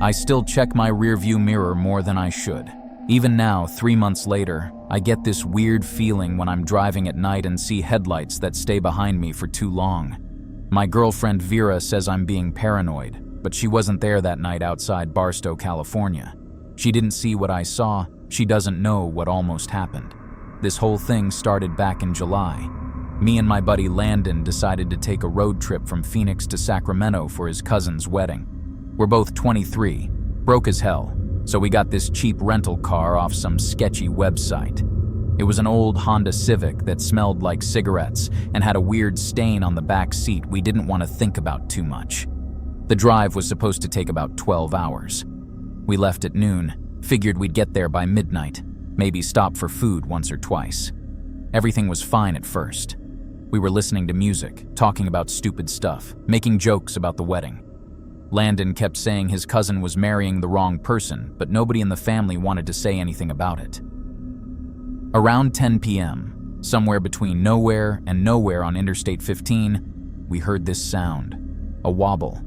I still check my rearview mirror more than I should. Even now, 3 months later, I get this weird feeling when I'm driving at night and see headlights that stay behind me for too long. My girlfriend Vera says I'm being paranoid, but she wasn't there that night outside Barstow, California. She didn't see what I saw. She doesn't know what almost happened. This whole thing started back in July. Me and my buddy Landon decided to take a road trip from Phoenix to Sacramento for his cousin's wedding. We're both 23, broke as hell, so we got this cheap rental car off some sketchy website. It was an old Honda Civic that smelled like cigarettes and had a weird stain on the back seat we didn't want to think about too much. The drive was supposed to take about 12 hours. We left at noon, figured we'd get there by midnight, maybe stop for food once or twice. Everything was fine at first. We were listening to music, talking about stupid stuff, making jokes about the wedding. Landon kept saying his cousin was marrying the wrong person, but nobody in the family wanted to say anything about it. Around 10 p.m., somewhere between nowhere and nowhere on Interstate 15, we heard this sound, a wobble.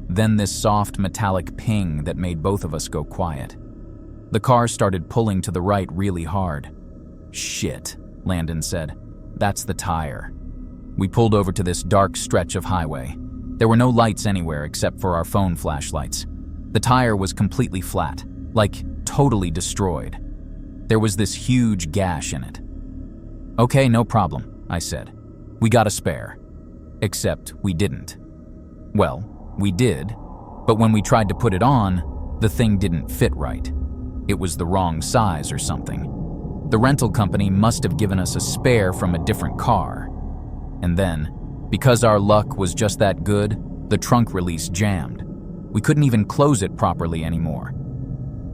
Then this soft metallic ping that made both of us go quiet. The car started pulling to the right really hard. "Shit," Landon said. "That's the tire." We pulled over to this dark stretch of highway. There were no lights anywhere except for our phone flashlights. The tire was completely flat, like totally destroyed. There was this huge gash in it. "Okay, no problem," I said. "We got a spare." Except we didn't. Well, we did, but when we tried to put it on, the thing didn't fit right. It was the wrong size or something. The rental company must have given us a spare from a different car. And then, because our luck was just that good, the trunk release jammed. We couldn't even close it properly anymore.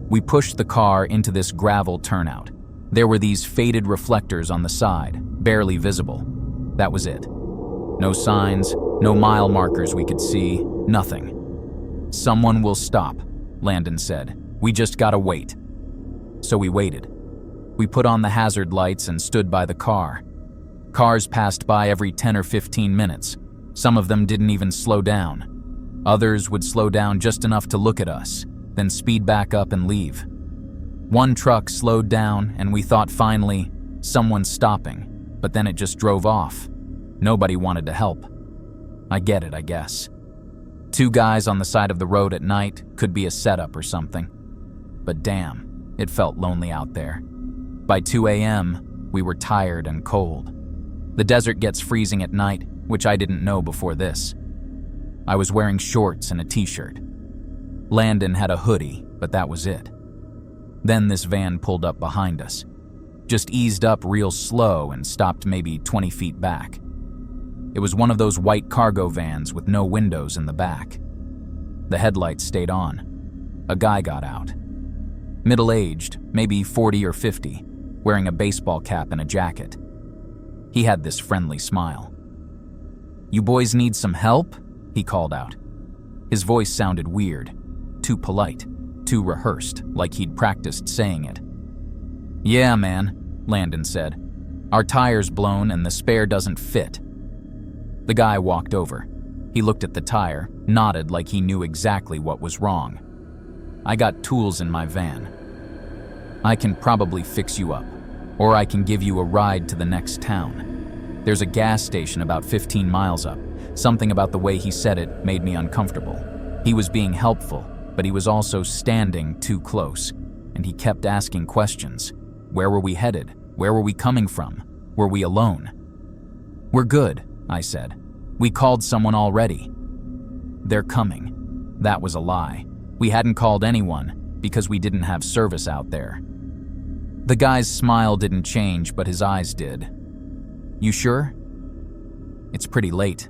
We pushed the car into this gravel turnout. There were these faded reflectors on the side, barely visible. That was it. No signs, no mile markers we could see, nothing. "Someone will stop," Landon said. "We just gotta wait." So we waited. We put on the hazard lights and stood by the car. Cars passed by every 10 or 15 minutes. Some of them didn't even slow down. Others would slow down just enough to look at us, then speed back up and leave. One truck slowed down and we thought finally, someone's stopping, but then it just drove off. Nobody wanted to help. I get it, I guess. 2 guys on the side of the road at night could be a setup or something. But damn, it felt lonely out there. By 2 a.m., we were tired and cold. The desert gets freezing at night, which I didn't know before this. I was wearing shorts and a t-shirt. Landon had a hoodie, but that was it. Then this van pulled up behind us. Just eased up real slow and stopped maybe 20 feet back. It was one of those white cargo vans with no windows in the back. The headlights stayed on. A guy got out. Middle-aged, maybe 40 or 50, wearing a baseball cap and a jacket. He had this friendly smile. "You boys need some help?" he called out. His voice sounded weird, too polite, too rehearsed, like he'd practiced saying it. "Yeah, man," Landon said. "Our tire's blown and the spare doesn't fit." The guy walked over. He looked at the tire, nodded like he knew exactly what was wrong. "I got tools in my van. I can probably fix you up, or I can give you a ride to the next town. There's a gas station about 15 miles up." Something about the way he said it made me uncomfortable. He was being helpful, but he was also standing too close, and he kept asking questions. Where were we headed? Where were we coming from? Were we alone? "We're good," I said. "We called someone already." "They're coming." That was a lie. We hadn't called anyone because we didn't have service out there. The guy's smile didn't change, but his eyes did. "You sure?" "It's pretty late.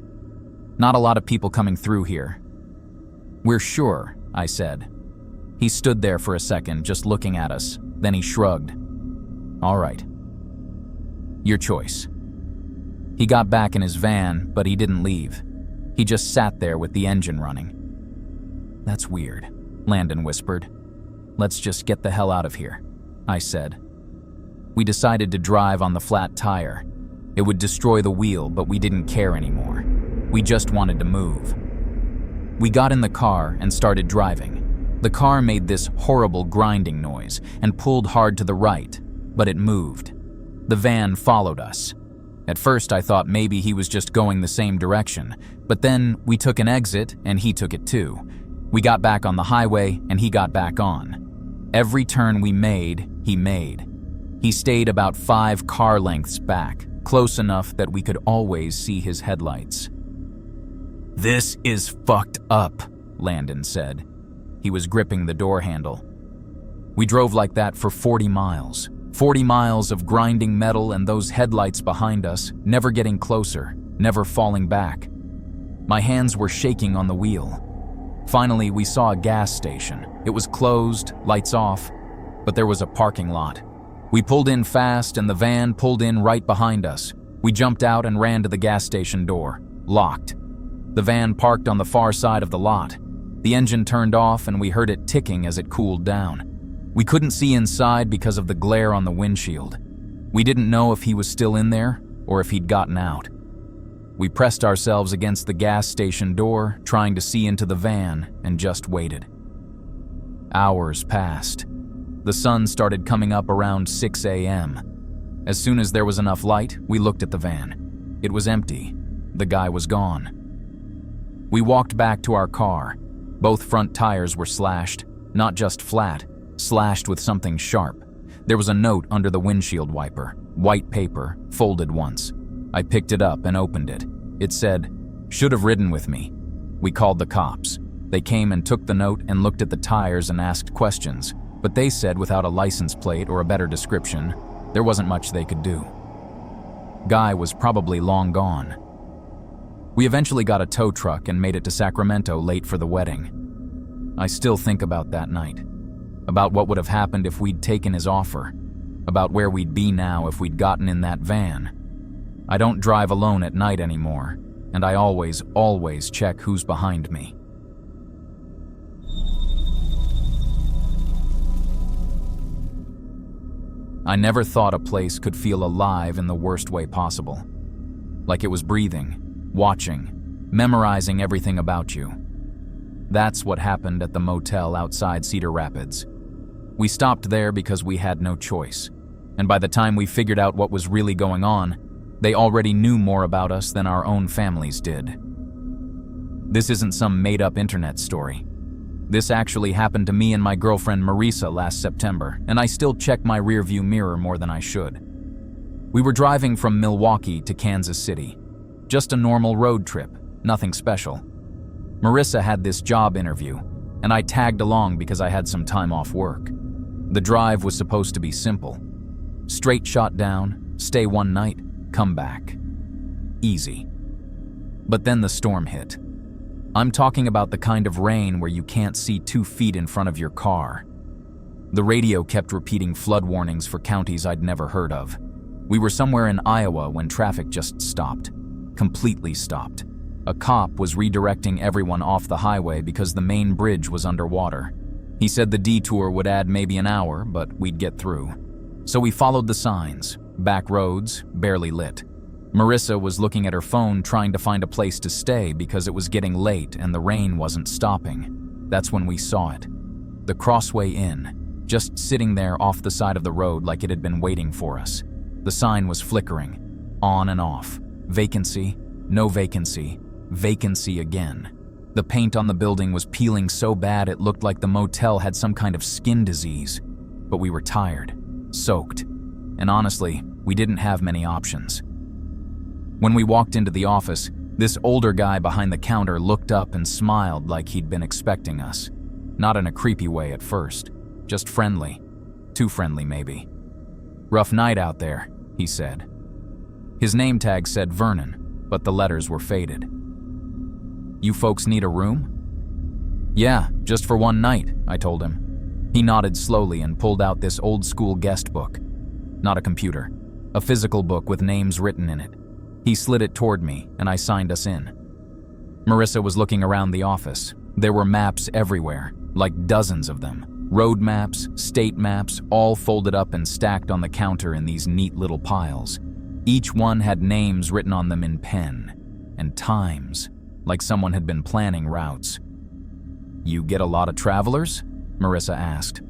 Not a lot of people coming through here." "We're sure," I said. He stood there for a second, just looking at us. Then he shrugged. "All right. Your choice." He got back in his van, but he didn't leave. He just sat there with the engine running. "That's weird," Landon whispered. "Let's just get the hell out of here," I said. We decided to drive on the flat tire. It would destroy the wheel, but we didn't care anymore. We just wanted to move. We got in the car and started driving. The car made this horrible grinding noise and pulled hard to the right, but it moved. The van followed us. At first I thought maybe he was just going the same direction, but then we took an exit and he took it too. We got back on the highway and he got back on. Every turn we made, he made. He stayed about 5 car lengths back, close enough that we could always see his headlights. "This is fucked up," Landon said. He was gripping the door handle. We drove like that for 40 miles. 40 miles of grinding metal and those headlights behind us, never getting closer, never falling back. My hands were shaking on the wheel. Finally, we saw a gas station. It was closed, lights off, but there was a parking lot. We pulled in fast and the van pulled in right behind us. We jumped out and ran to the gas station door, locked. The van parked on the far side of the lot. The engine turned off and we heard it ticking as it cooled down. We couldn't see inside because of the glare on the windshield. We didn't know if he was still in there or if he'd gotten out. We pressed ourselves against the gas station door, trying to see into the van, and just waited. Hours passed. The sun started coming up around 6 a.m. As soon as there was enough light, we looked at the van. It was empty. The guy was gone. We walked back to our car. Both front tires were slashed, not just flat, slashed with something sharp. There was a note under the windshield wiper, white paper, folded once. I picked it up and opened it. It said, "Should have ridden with me." We called the cops. They came and took the note and looked at the tires and asked questions, but they said without a license plate or a better description, there wasn't much they could do. Guy was probably long gone. We eventually got a tow truck and made it to Sacramento late for the wedding. I still think about that night, about what would have happened if we'd taken his offer, about where we'd be now if we'd gotten in that van. I don't drive alone at night anymore, and I always check who's behind me. I never thought a place could feel alive in the worst way possible. Like it was breathing, watching, memorizing everything about you. That's what happened at the motel outside Cedar Rapids. We stopped there because we had no choice, and by the time we figured out what was really going on, they already knew more about us than our own families did. This isn't some made-up internet story. This actually happened to me and my girlfriend Marisa last September, and I still check my rearview mirror more than I should. We were driving from Milwaukee to Kansas City. Just a normal road trip, nothing special. Marisa had this job interview, and I tagged along because I had some time off work. The drive was supposed to be simple. Straight shot down, stay one night, come back. Easy. But then the storm hit. I'm talking about the kind of rain where you can't see 2 feet in front of your car. The radio kept repeating flood warnings for counties I'd never heard of. We were somewhere in Iowa when traffic just stopped. Completely stopped. A cop was redirecting everyone off the highway because the main bridge was underwater. He said the detour would add maybe an hour, but we'd get through. So we followed the signs. Back roads, barely lit. Marisa was looking at her phone trying to find a place to stay because it was getting late and the rain wasn't stopping. That's when we saw it. The Crossway Inn, just sitting there off the side of the road like it had been waiting for us. The sign was flickering, on and off. Vacancy, no vacancy, vacancy again. The paint on the building was peeling so bad it looked like the motel had some kind of skin disease. But we were tired, soaked, and honestly, we didn't have many options. When we walked into the office, this older guy behind the counter looked up and smiled like he'd been expecting us. Not in a creepy way at first, just friendly. Too friendly, maybe. "Rough night out there," he said. His name tag said Vernon, but the letters were faded. "You folks need a room?" "Yeah, just for one night," I told him. He nodded slowly and pulled out this old-school guest book. Not a computer, a physical book with names written in it. He slid it toward me, and I signed us in. Marisa was looking around the office. There were maps everywhere, like dozens of them. Road maps, state maps, all folded up and stacked on the counter in these neat little piles. Each one had names written on them in pen, and times, like someone had been planning routes. "You get a lot of travelers?" Marissa asked.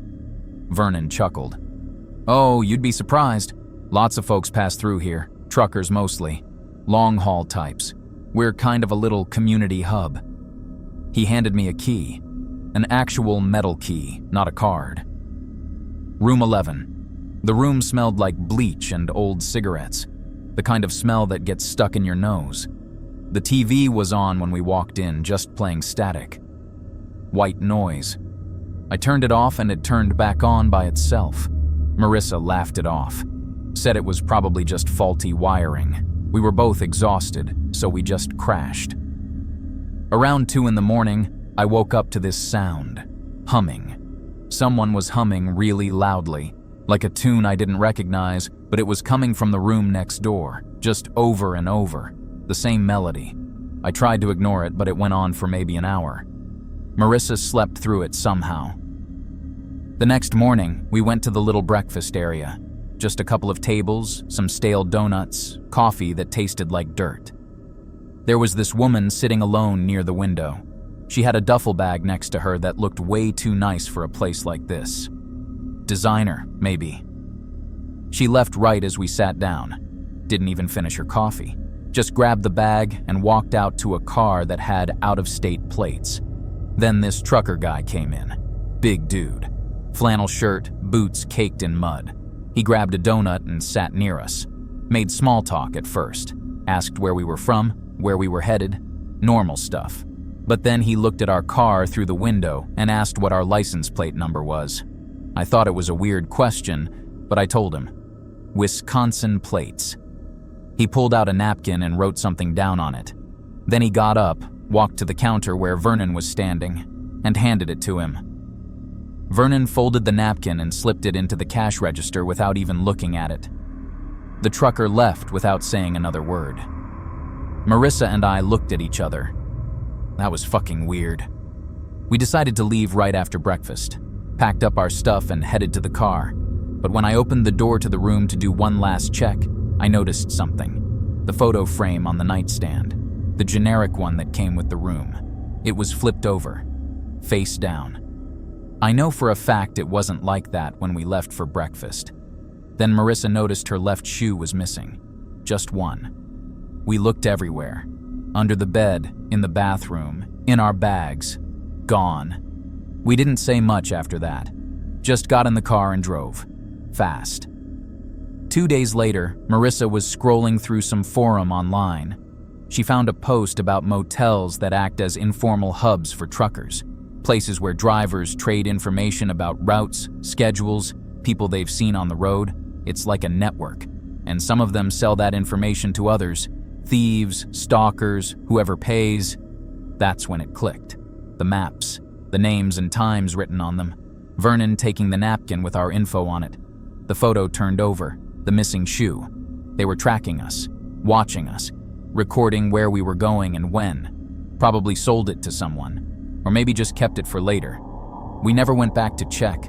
Vernon chuckled. Oh, you'd be surprised. Lots of folks pass through here, truckers mostly. Long-haul types. We're kind of a little community hub. He handed me a key. An actual metal key, not a card. Room 11. The room smelled like bleach and old cigarettes. The kind of smell that gets stuck in your nose. The TV was on when we walked in, just playing static. White noise. I turned it off and it turned back on by itself. Marissa laughed it off. Said it was probably just faulty wiring. We were both exhausted, so we just crashed. Around 2 a.m, I woke up to this sound. Humming. Someone was humming really loudly, like a tune I didn't recognize, but it was coming from the room next door, just over and over. The same melody. I tried to ignore it, but it went on for maybe an hour. Marissa slept through it somehow. The next morning, we went to the little breakfast area. Just a couple of tables, some stale donuts, coffee that tasted like dirt. There was this woman sitting alone near the window. She had a duffel bag next to her that looked way too nice for a place like this. Designer, maybe. She left right as we sat down. Didn't even finish her coffee. Just grabbed the bag and walked out to a car that had out-of-state plates. Then this trucker guy came in. Big dude. Flannel shirt, boots caked in mud. He grabbed a donut and sat near us. Made small talk at first. Asked where we were from, where we were headed. Normal stuff. But then he looked at our car through the window and asked what our license plate number was. I thought it was a weird question, but I told him. Wisconsin plates. He pulled out a napkin and wrote something down on it. Then he got up, walked to the counter where Vernon was standing, and handed it to him. Vernon folded the napkin and slipped it into the cash register without even looking at it. The trucker left without saying another word. Marissa and I looked at each other. That was fucking weird. We decided to leave right after breakfast, packed up our stuff and headed to the car. But when I opened the door to the room to do one last check, I noticed something. The photo frame on the nightstand. The generic one that came with the room. It was flipped over, face down. I know for a fact it wasn't like that when we left for breakfast. Then Marissa noticed her left shoe was missing. Just one. We looked everywhere. Under the bed, in the bathroom, in our bags. Gone. We didn't say much after that. Just got in the car and drove. Fast. 2 days later, Marissa was scrolling through some forum online. She found a post about motels that act as informal hubs for truckers. Places where drivers trade information about routes, schedules, people they've seen on the road. It's like a network. And some of them sell that information to others. Thieves, stalkers, whoever pays. That's when it clicked. The maps, the names and times written on them. Vernon taking the napkin with our info on it. The photo turned over, the missing shoe. They were tracking us, watching us, recording where we were going and when. Probably sold it to someone. Or maybe just kept it for later. We never went back to check.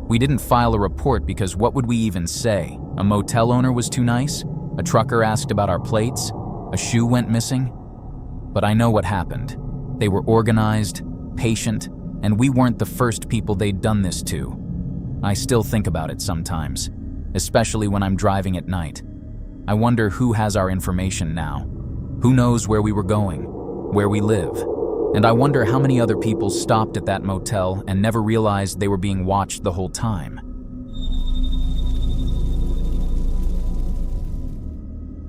We didn't file a report because what would we even say? A motel owner was too nice? A trucker asked about our plates? A shoe went missing? But I know what happened. They were organized, patient, and we weren't the first people they'd done this to. I still think about it sometimes, especially when I'm driving at night. I wonder who has our information now. Who knows where we were going, where we live? And I wonder how many other people stopped at that motel and never realized they were being watched the whole time.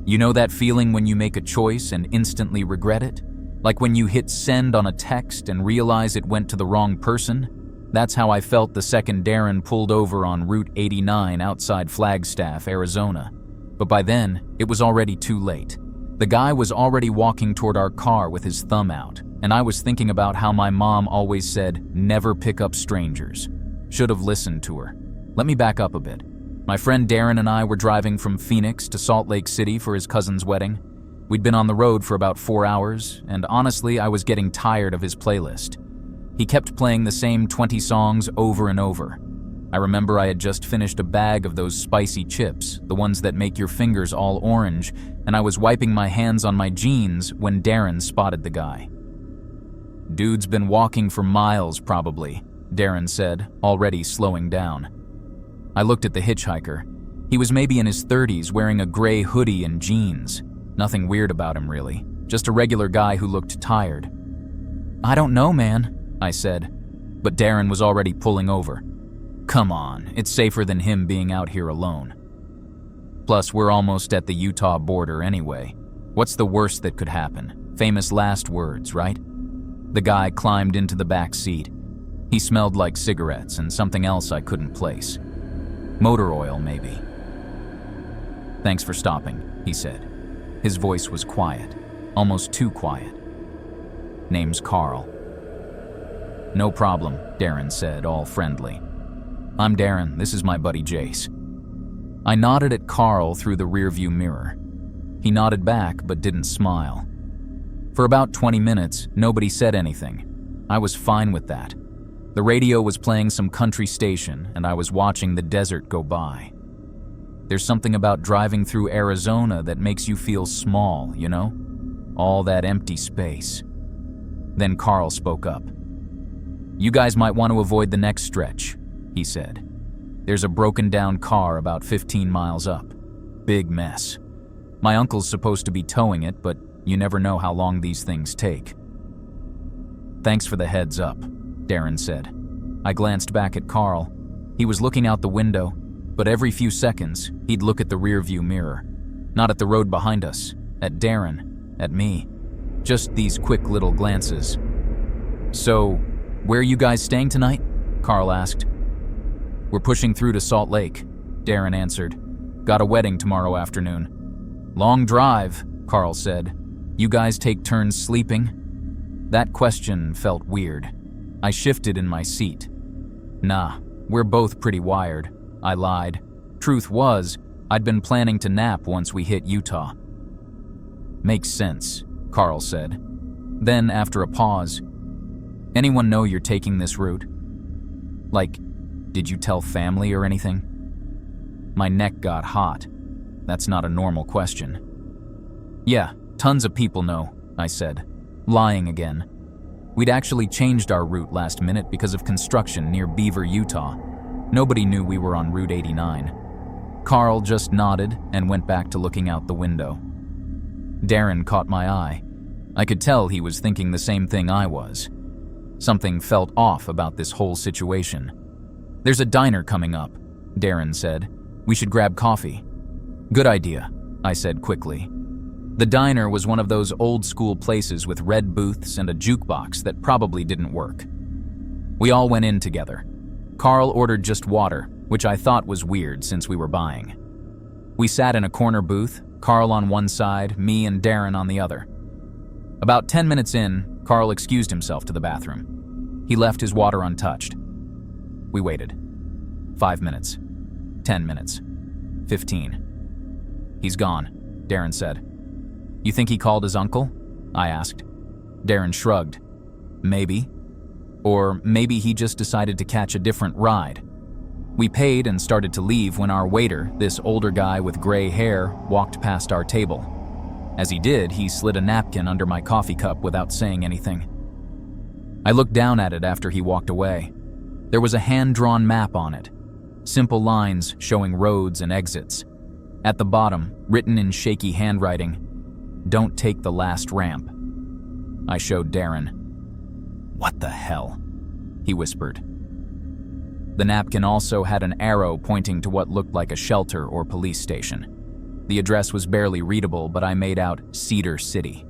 You know that feeling when you make a choice and instantly regret it? Like when you hit send on a text and realize it went to the wrong person? That's how I felt the second Darren pulled over on Route 89 outside Flagstaff, Arizona. But by then, it was already too late. The guy was already walking toward our car with his thumb out, and I was thinking about how my mom always said, never pick up strangers. Should have listened to her. Let me back up a bit. My friend Darren and I were driving from Phoenix to Salt Lake City for his cousin's wedding. We'd been on the road for about 4 hours, and honestly, I was getting tired of his playlist. He kept playing the same 20 songs over and over. I remember I had just finished a bag of those spicy chips, the ones that make your fingers all orange, and I was wiping my hands on my jeans when Darren spotted the guy. Dude's been walking for miles probably, Darren said, already slowing down. I looked at the hitchhiker. He was maybe in his 30s, wearing a gray hoodie and jeans. Nothing weird about him, really. Just a regular guy who looked tired. I don't know, man, I said, but Darren was already pulling over. Come on, it's safer than him being out here alone. Plus, we're almost at the Utah border anyway. What's the worst that could happen? Famous last words, right? The guy climbed into the back seat. He smelled like cigarettes and something else I couldn't place. Motor oil, maybe. Thanks for stopping, he said. His voice was quiet, almost too quiet. Name's Carl. No problem, Darren said, all friendly. I'm Darren, this is my buddy Jace. I nodded at Carl through the rearview mirror. He nodded back but didn't smile. For about 20 minutes, nobody said anything. I was fine with that. The radio was playing some country station and I was watching the desert go by. There's something about driving through Arizona that makes you feel small, you know? All that empty space. Then Carl spoke up. You guys might want to avoid the next stretch, he said. There's a broken down car about 15 miles up. Big mess. My uncle's supposed to be towing it, but you never know how long these things take. Thanks for the heads up, Darren said. I glanced back at Carl. He was looking out the window, but every few seconds, he'd look at the rearview mirror. Not at the road behind us, at Darren, at me. Just these quick little glances. So, where are you guys staying tonight? Carl asked. We're pushing through to Salt Lake, Darren answered. Got a wedding tomorrow afternoon. Long drive, Carl said. You guys take turns sleeping? That question felt weird. I shifted in my seat. Nah, we're both pretty wired, I lied. Truth was, I'd been planning to nap once we hit Utah. Makes sense, Carl said. Then, after a pause, anyone know you're taking this route? Like, did you tell family or anything? My neck got hot. That's not a normal question. Yeah, tons of people know, I said, lying again. We'd actually changed our route last minute because of construction near Beaver, Utah. Nobody knew we were on Route 89. Carl just nodded and went back to looking out the window. Darren caught my eye. I could tell he was thinking the same thing I was. Something felt off about this whole situation. There's a diner coming up, Darren said. We should grab coffee. Good idea, I said quickly. The diner was one of those old-school places with red booths and a jukebox that probably didn't work. We all went in together. Carl ordered just water, which I thought was weird since we were buying. We sat in a corner booth, Carl on one side, me and Darren on the other. About 10 minutes in, Carl excused himself to the bathroom. He left his water untouched. We waited. 5 minutes. 10 minutes. 15. He's gone, Darren said. You think he called his uncle? I asked. Darren shrugged. Maybe. Or maybe he just decided to catch a different ride. We paid and started to leave when our waiter, this older guy with gray hair, walked past our table. As he did, he slid a napkin under my coffee cup without saying anything. I looked down at it after he walked away. There was a hand-drawn map on it. Simple lines showing roads and exits. At the bottom, written in shaky handwriting, "Don't take the last ramp." I showed Darren. "What the hell?" he whispered. The napkin also had an arrow pointing to what looked like a shelter or police station. The address was barely readable, but I made out Cedar City.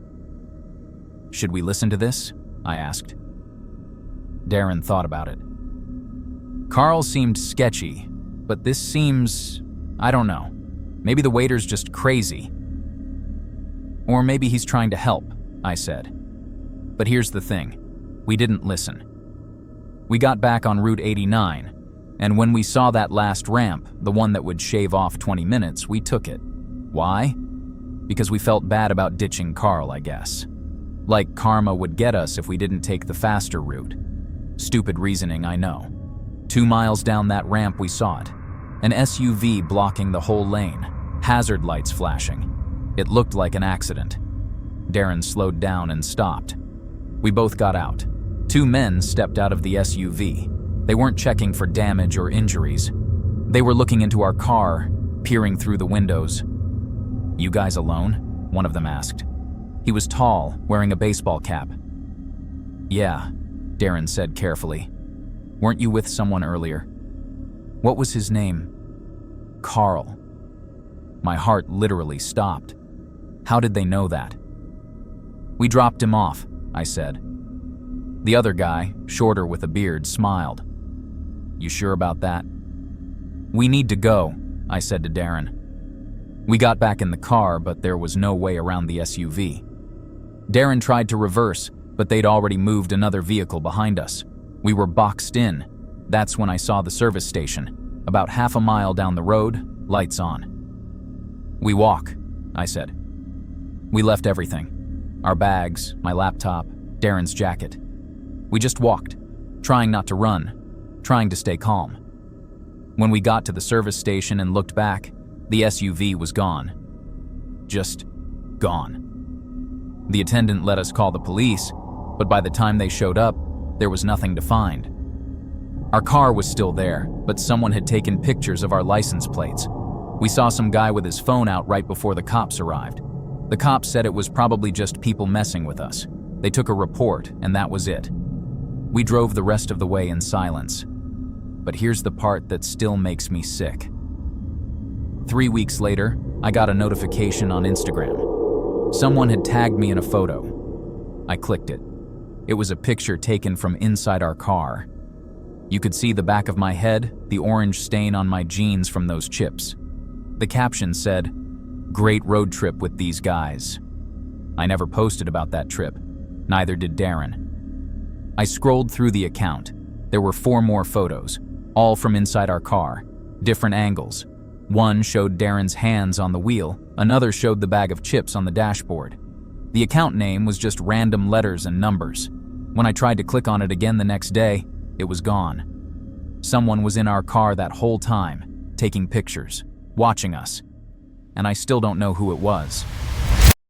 "Should we listen to this?" I asked. Darren thought about it. Carl seemed sketchy, but this seems, I don't know. Maybe the waiter's just crazy. Or maybe he's trying to help, I said. But here's the thing. We didn't listen. We got back on Route 89, and when we saw that last ramp, the one that would shave off 20 minutes, we took it. Why? Because we felt bad about ditching Carl, I guess. Like karma would get us if we didn't take the faster route. Stupid reasoning, I know. 2 miles down that ramp we saw it. An SUV blocking the whole lane, hazard lights flashing. It looked like an accident. Darren slowed down and stopped. We both got out. 2 men stepped out of the SUV. They weren't checking for damage or injuries. They were looking into our car, peering through the windows. "You guys alone?" one of them asked. He was tall, wearing a baseball cap. "Yeah," Darren said carefully. "Weren't you with someone earlier?" "What was his name?" "Carl." My heart literally stopped. How did they know that? "We dropped him off," I said. The other guy, shorter with a beard, smiled. "You sure about that?" "We need to go," I said to Darren. We got back in the car, but there was no way around the SUV. Darren tried to reverse, but they'd already moved another vehicle behind us. We were boxed in. That's when I saw the service station, about half a mile down the road, lights on. "We walk," I said. We left everything. Our bags, my laptop, Darren's jacket. We just walked, trying not to run, trying to stay calm. When we got to the service station and looked back, the SUV was gone. Just gone. The attendant let us call the police, but by the time they showed up, there was nothing to find. Our car was still there, but someone had taken pictures of our license plates. We saw some guy with his phone out right before the cops arrived. The cops said it was probably just people messing with us. They took a report, and that was it. We drove the rest of the way in silence. But here's the part that still makes me sick. 3 weeks later, I got a notification on Instagram. Someone had tagged me in a photo. I clicked it. It was a picture taken from inside our car. You could see the back of my head, the orange stain on my jeans from those chips. The caption said, "Great road trip with these guys." I never posted about that trip. Neither did Darren. I scrolled through the account. There were 4 more photos, all from inside our car, different angles. One showed Darren's hands on the wheel, another showed the bag of chips on the dashboard. The account name was just random letters and numbers. When I tried to click on it again the next day, it was gone. Someone was in our car that whole time, taking pictures, watching us. And I still don't know who it was.